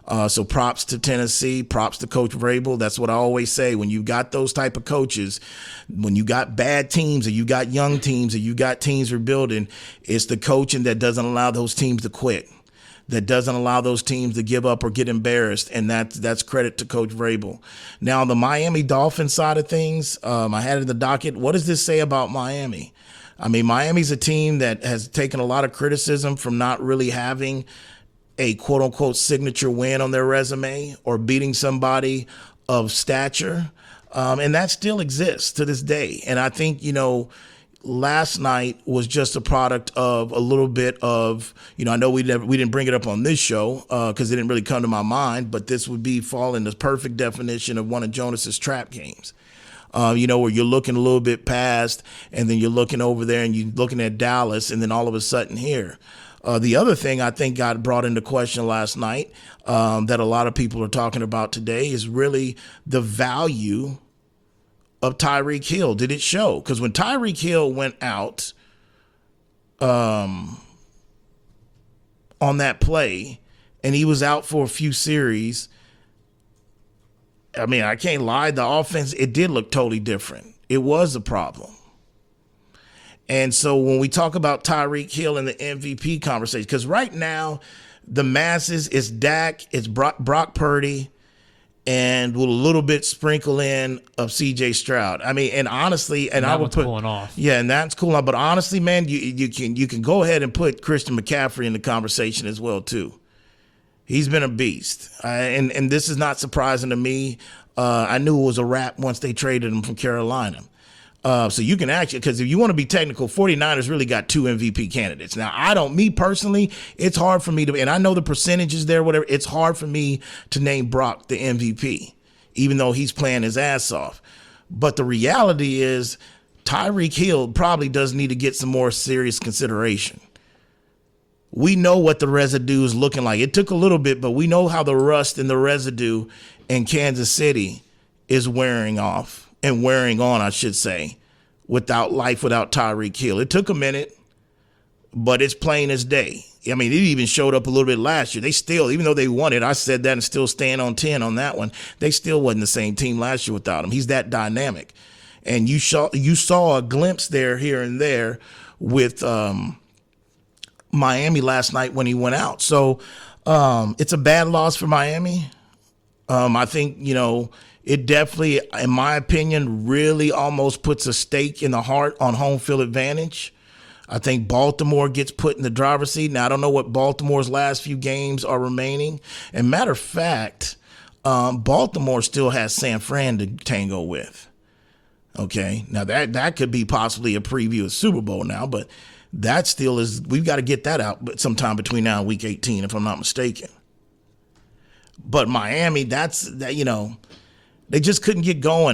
So props to Tennessee, props to Coach Vrabel. That's what I always say. When you got those type of coaches, when you got bad teams or you got young teams or you got teams rebuilding, it's the coaching that doesn't allow those teams to quit, that doesn't allow those teams to give up or get embarrassed, and that's credit to Coach Vrabel. Now, on the Miami Dolphins side of things, I had it in the docket. What does this say about Miami? I mean, Miami's a team that has taken a lot of criticism from not really having a quote-unquote signature win on their resume or beating somebody of stature, and that still exists to this day. And I think, last night was just a product of a little bit of, I know we didn't bring it up on this show because it didn't really come to my mind, but this would fall in the perfect definition of one of Jonas's trap games. Where you're looking a little bit past and then you're looking over there and you're looking at Dallas and then all of a sudden here. The other thing I think got brought into question last night that a lot of people are talking about today is really the value of Tyreek Hill. Did it show? Because when Tyreek Hill went out on that play and he was out for a few series, I mean, I can't lie, the offense, it did look totally different. It was a problem. And so when we talk about Tyreek Hill and the MVP conversation, because right now the masses, it's Dak, it's Brock Purdy, and with a little bit sprinkle in of C.J. Stroud. I mean, and honestly, and I would put cooling off. Yeah, and that's cool. But honestly, man, you can go ahead and put Christian McCaffrey in the conversation as well too. He's been a beast, and this is not surprising to me. I knew it was a wrap once they traded him from Carolina. So you can actually, because if you want to be technical, 49ers really got 2 MVP candidates. Now, me personally, it's hard for me to, and I know the percentages there, whatever, it's hard for me to name Brock the MVP, even though he's playing his ass off. But the reality is Tyreek Hill probably does need to get some more serious consideration. We know what the residue is looking like. It took a little bit, but we know how the rust and the residue in Kansas City is wearing off. And wearing on, I should say, without Tyreek Hill. It took a minute, but it's plain as day. I mean, it even showed up a little bit last year. They still, even though they won it, I said that and still stand on 10 on that one. They still wasn't the same team last year without him. He's that dynamic. And you saw a glimpse there, here and there with Miami last night when he went out. So it's a bad loss for Miami. I think, it definitely, in my opinion, really almost puts a stake in the heart on home field advantage. I think Baltimore gets put in the driver's seat. Now, I don't know what Baltimore's last few games are remaining. And matter of fact, Baltimore still has San Fran to tango with. Okay, now that could be possibly a preview of Super Bowl now, but that still is, we've got to get that out sometime between now and week 18, if I'm not mistaken. But Miami, they just couldn't get going.